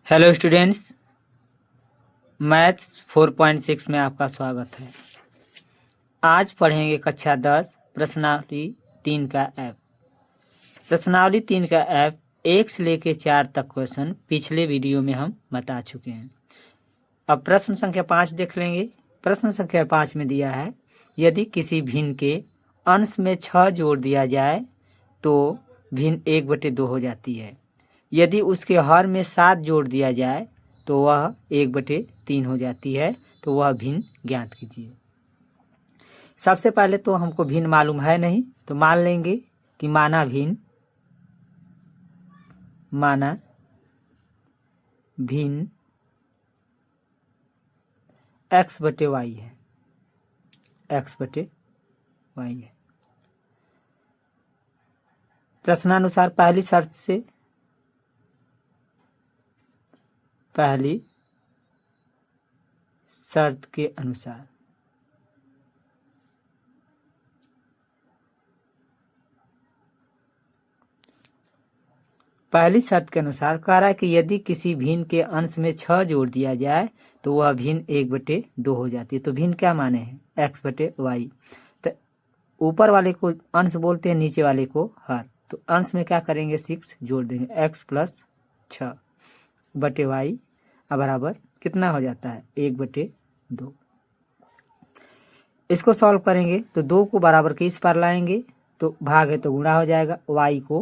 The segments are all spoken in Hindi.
हेलो स्टूडेंट्स, मैथ्स 4.6 में आपका स्वागत है। आज पढ़ेंगे कक्षा 10 प्रश्नावली 3 का ऐप। प्रश्नावली 3 का ऐप 1 से लेकर 4 तक क्वेश्चन पिछले वीडियो में हम बता चुके हैं। अब प्रश्न संख्या 5 देख लेंगे। प्रश्न संख्या 5 में दिया है, यदि किसी भिन्न के अंश में 6 जोड़ दिया जाए तो भिन्न 1/2 हो जाती है। यदि उसके हर में 7 जोड़ दिया जाए तो वह 1/3 हो जाती है। तो वह भिन्न ज्ञात कीजिए। सबसे पहले तो हमको भिन्न मालूम है नहीं, तो मान लेंगे कि माना भिन्न x/y है, x/y है। प्रश्नानुसार पहली शर्त के अनुसार कह रहा है कि यदि किसी भिन्न के अंश में 6 जोड़ दिया जाए तो वह भिन्न 1/2 हो जाती है। तो भिन्न क्या माने हैं? x/y। तो ऊपर वाले को अंश बोलते हैं, नीचे वाले को हर। तो अंश में क्या करेंगे? 6 जोड़ देंगे, x + 6/y बराबर कितना हो जाता है? 1/2। इसको सॉल्व करेंगे तो 2 को बराबर के इस पार लाएंगे तो भाग है तो गुणा हो जाएगा। y को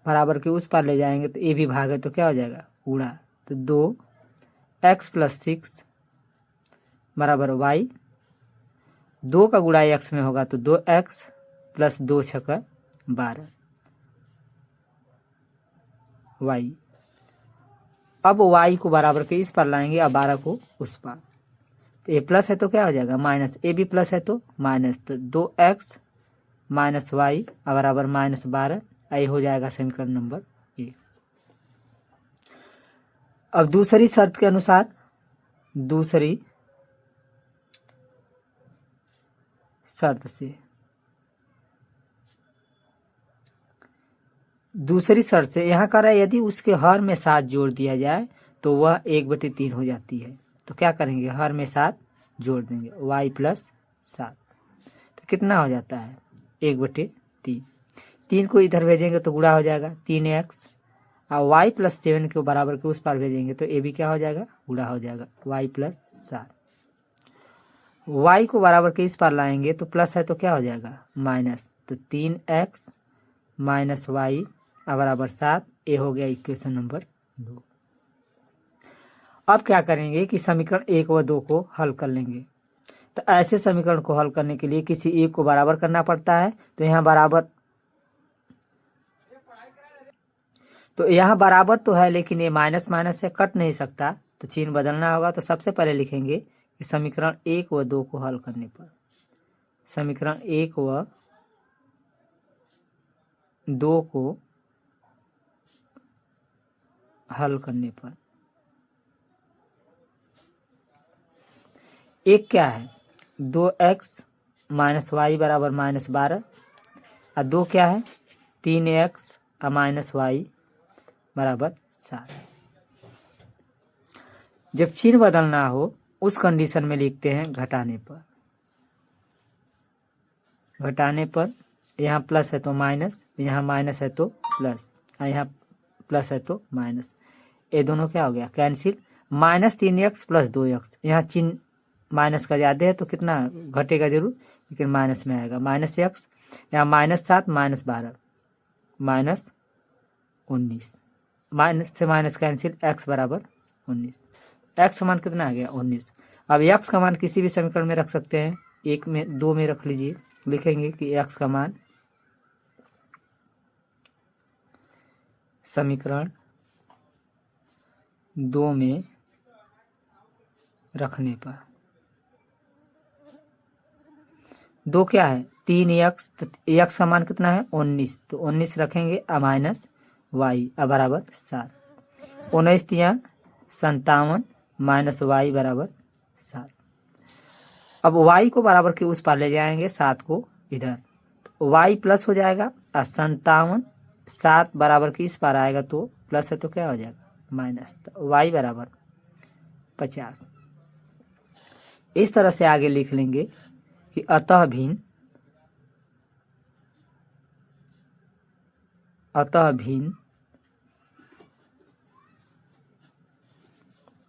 बराबर के उस पार ले जाएंगे तो ये भी भाग है तो क्या हो जाएगा? गुणा। तो 2x + 6 बराबर y। 2 का गुणा x में होगा तो 2x + 2 × 6 = 12 y। अब y को बराबर के इस पार लाएंगे और 12 को उस पार। तो ये प्लस है तो क्या हो जाएगा? माइनस। ए भी प्लस है तो माइनस। तो 2x - y बराबर -12। ये हो जाएगा समीकरण नंबर 1। अब दूसरी शर्त के अनुसार दूसरी शर्त से यहाँ कह रहा है यदि उसके हर में 7 जोड़ दिया जाए तो वह 1/3 हो जाती है। तो क्या करेंगे? हर में 7 जोड़ देंगे, y + 7। तो कितना हो जाता है? 1/3। 3 को इधर भेजेंगे तो गुणा हो जाएगा, 3x। और y + 7 को बराबर के उस पार भेजेंगे तो ये भी क्या हो जाएगा? गुणा हो जाएगा, y + 7। y को बराबर के इस पार लाएंगे तो प्लस है तो क्या हो जाएगा? माइनस। तो 3x - y बराबर 7। ये हो गया इक्वेशन नंबर 2। अब क्या करेंगे कि समीकरण 1 व 2 को हल कर लेंगे। तो ऐसे समीकरण को हल करने के लिए किसी एक को बराबर करना पड़ता है। तो यहाँ बराबर तो है, लेकिन ये माइनस माइनस से कट नहीं सकता, तो चिन्ह बदलना होगा। तो सबसे पहले लिखेंगे कि समीकरण 1 व 2 को हल करने पर, समीकरण 1 व 2 को हल करने पर एक क्या है? 2x - y बराबर -12। और 2 क्या है? 3x - y बराबर 7। जब चिन्ह बदलना हो उस कंडीशन में लिखते हैं घटाने पर यहाँ प्लस है तो माइनस, यहाँ माइनस है तो प्लस, यहाँ प्लस है तो माइनस। ये दोनों क्या हो गया? कैंसिल। -3x + 2x। यहाँ चिन्ह माइनस का ज़्यादा है तो कितना घटेगा जरूर, लेकिन माइनस में आएगा। -x, यहाँ -7 - 12 -19। माइनस से माइनस कैंसिल, x बराबर 19। x का मान कितना आ गया? 19। अब x का मान किसी भी समीकरण में रख सकते हैं, 1 में 2 में रख लीजिए। लिखेंगे कि x का मान समीकरण 2 में रखने पर 2 क्या है? 3x। तो x का मान कितना है? 19। तो 19 रखेंगे माइनस y बराबर 7। 19 × 57 -y बराबर 7। अब y को बराबर के उस पार ले जाएंगे, 7 को इधर, तो y प्लस हो जाएगा। और 57 7 बराबर के इस पार आएगा तो प्लस है तो क्या हो जाएगा? माइनस, तो y बराबर 50। इस तरह से आगे लिख लेंगे कि अतः भिन्न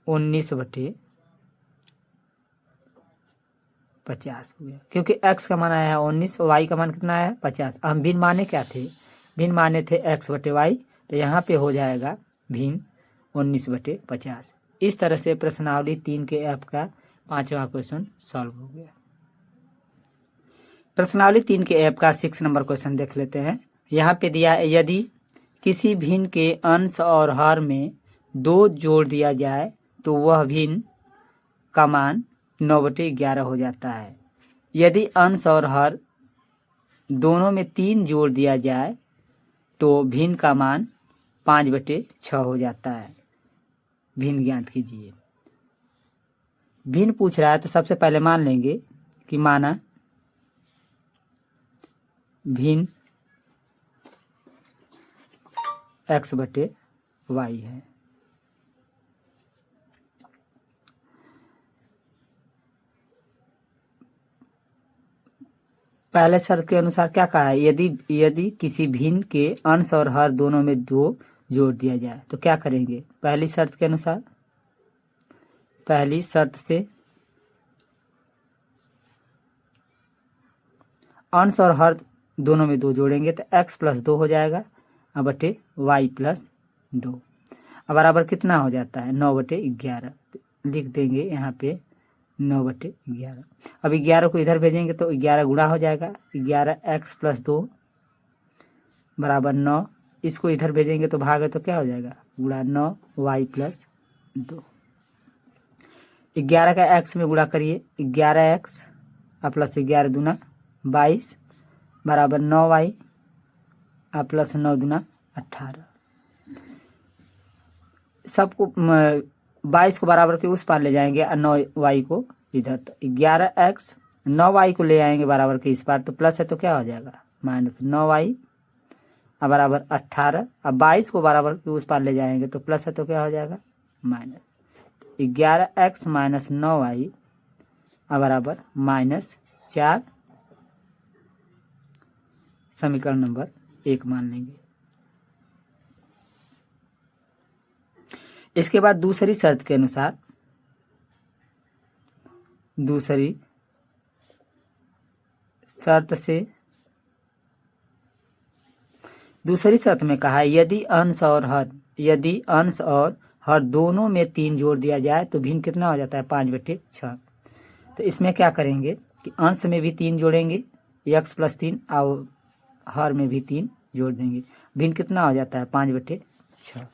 19/50 हो गया, क्योंकि x का मान आया है 19, y का मान कितना है 50। हम भिन्न माने क्या थे, भिन्न माने थे x/y, तो यहाँ पे हो जाएगा भिन्न 19/50। इस तरह से प्रश्नावली 3 के ऐप का 5वां क्वेश्चन सॉल्व हो गया। प्रश्नावली 3 के ऐप का 6 नंबर क्वेश्चन देख लेते हैं। यहाँ पे दिया है, यदि किसी भिन्न के अंश और हर में 2 जोड़ दिया जाए तो वह भिन्न का मान 9/11 हो जाता है। यदि अंश और हर दोनों में 3 जोड़ दिया जाए तो भिन्न का मान 5/6 हो जाता है। भिन्न ज्ञात कीजिए। भिन्न पूछ रहा है तो सबसे पहले मान लेंगे कि माना भिन्न x/y है। पहले शर्त के अनुसार क्या कहा है, यदि किसी भिन्न के अंश और हर दोनों में 2 जोड़ दिया जाए तो क्या करेंगे। पहली शर्त के अनुसार, पहली शर्त से अंश और हर दोनों में 2 जोड़ेंगे तो x+2 हो जाएगा बटे y+2। अब बराबर कितना हो जाता है 9/11। लिख देंगे यहाँ पे 9/11। अब 11 को इधर भेजेंगे तो 11 गुणा हो जाएगा, 11x+2 बराबर 9। इसको इधर भेजेंगे तो भाग है तो क्या हो जाएगा गुणा 9y+2। 11 का x में गुणा करिए, 11x प्लस 11 दूना 22 बराबर 9y प्लस 9 दूना 18। सबको 22 को बराबर के उस पार ले जाएंगे और 9y को इधर, तो 11x 9y को ले आएंगे बराबर के इस पार, तो प्लस है तो क्या हो जाएगा माइनस 9y बराबर 18। अब 22 को बराबर के उस पार ले जाएंगे तो प्लस है तो क्या हो जाएगा माइनस 11x माइनस 9y बराबर -4। समीकरण नंबर 1 मान लेंगे। इसके बाद दूसरी शर्त के अनुसार, दूसरी शर्त में कहा है यदि अंश और हर दोनों में 3 जोड़ दिया जाए तो भिन्न कितना हो जाता है 5/6। तो इसमें क्या करेंगे कि अंश में भी 3 जोड़ेंगे x+3 और हर में भी 3 जोड़ देंगे, भिन्न कितना हो जाता है 5/6।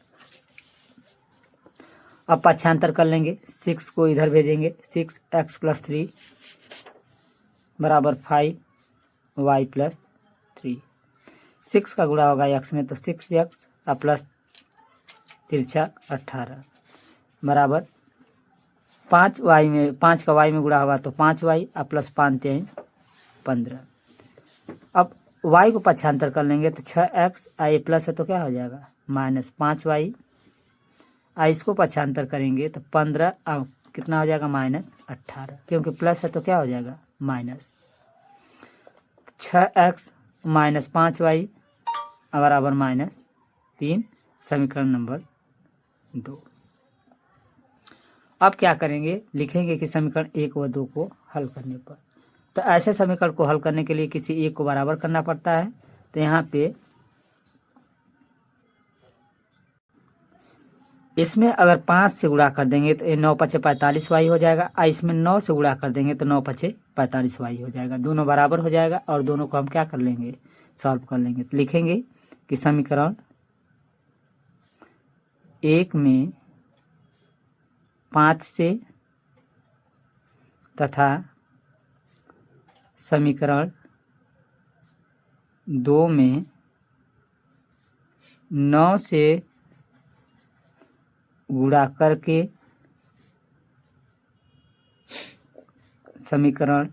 अब पक्षांतर कर लेंगे, 6 को इधर भेजेंगे, 6x+3 बराबर 5y+3। 6 का गुणा होगा x में तो 6x प्लस 18 बराबर 5y में 5 का y में गुणा होगा तो 5y प्लस 5 15। अब y को पक्षांतर कर लेंगे तो 6x आई प्लस है तो क्या हो जाएगा -5y। इसको पक्षांतर करेंगे तो 15 कितना हो जाएगा -18, क्योंकि प्लस है तो क्या हो जाएगा माइनस। 6x माइनस 5y बराबर -3। समीकरण नंबर 2। अब क्या करेंगे, लिखेंगे कि समीकरण 1 व 2 को हल करने पर, तो ऐसे समीकरण को हल करने के लिए किसी एक को बराबर करना पड़ता है। तो यहाँ पे इसमें अगर 5 से गुणा कर देंगे तो ये 9×5 45y हो जाएगा, और इसमें 9 से गुणा कर देंगे तो 9×5 45y हो जाएगा। दोनों बराबर हो जाएगा और दोनों को हम क्या कर लेंगे सॉल्व कर लेंगे। तो लिखेंगे कि समीकरण 1 में 5 से तथा समीकरण 2 में 9 से गुणा करके समीकरण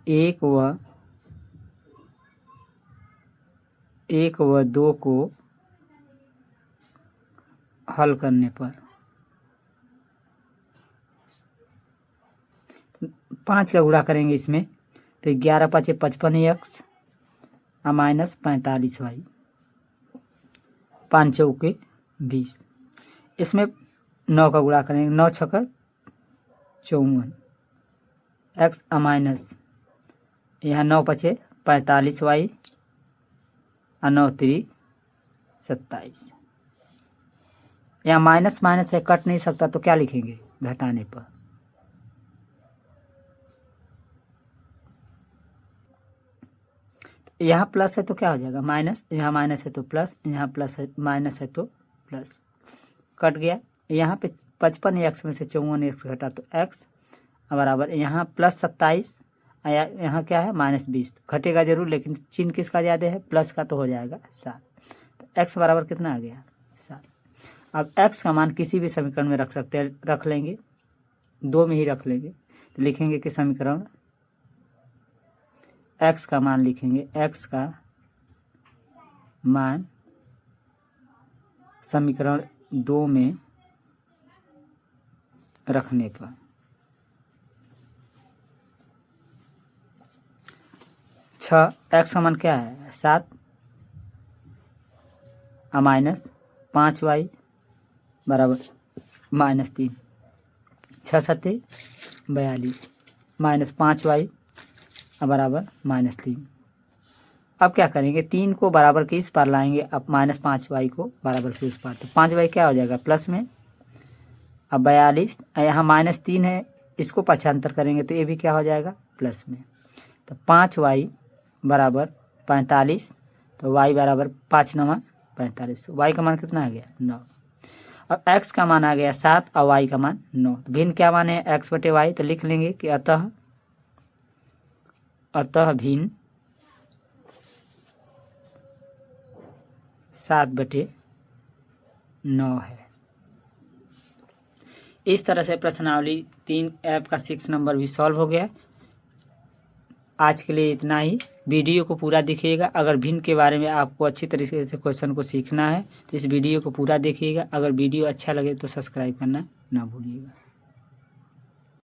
1 व 2 को हल करने पर 5 का गुणा करेंगे इसमें तो 11 × 5 = 55x माइनस 45y, 5 × 4 = 20। इसमें 9 का गुणा करेंगे, 9 × 6 = 54 x माइनस यहाँ 9 × 5 = 45y और 9 × 3 = 27। यहाँ माइनस माइनस है, कट नहीं सकता तो क्या लिखेंगे घटाने पर। यहाँ प्लस है तो क्या हो जाएगा माइनस, यहाँ माइनस है तो प्लस, यहाँ प्लस है माइनस है तो प्लस, कट गया। यहाँ पे 55x में से 54x घटा तो x बराबर यहाँ प्लस 27, यहाँ क्या है -20, घटेगा जरूर लेकिन चिन्ह किसका ज़्यादा है, प्लस का, तो हो जाएगा 7। तो x बराबर कितना आ गया 7। अब x का मान किसी भी समीकरण में रख सकते हैं, रख लेंगे 2 में ही रख लेंगे तो लिखेंगे कि समीकरण x का मान लिखेंगे, x का मान समीकरण 2 में रखने पर x का मान क्या है 7 माइनस 5y बराबर -3, 6 × 7 = 42 माइनस 5y बराबर -3। अब क्या करेंगे, 3 को बराबर के इस पार लाएंगे, अब -5y को बराबर के उस पार, तो 5y क्या हो जाएगा प्लस में, अब 42, यहाँ -3 है, इसको पक्षांतर करेंगे तो ये भी क्या हो जाएगा प्लस में। तो 5y बराबर 45, तो y बराबर 5 × 9 = 45, y का मान कितना आ गया 9। अब x का मान आ गया 7 और y का मान 9, तो भिन्न क्या मान है x/y, तो लिख लेंगे कि अतः भिन्न 7/9 है। इस तरह से प्रश्नावली 3 ऐप का 6 नंबर भी सॉल्व हो गया। आज के लिए इतना ही। वीडियो को पूरा देखिएगा। अगर भिन्न के बारे में आपको अच्छी तरीके से क्वेश्चन को सीखना है तो इस वीडियो को पूरा देखिएगा। अगर वीडियो अच्छा लगे तो सब्सक्राइब करना ना भूलिएगा।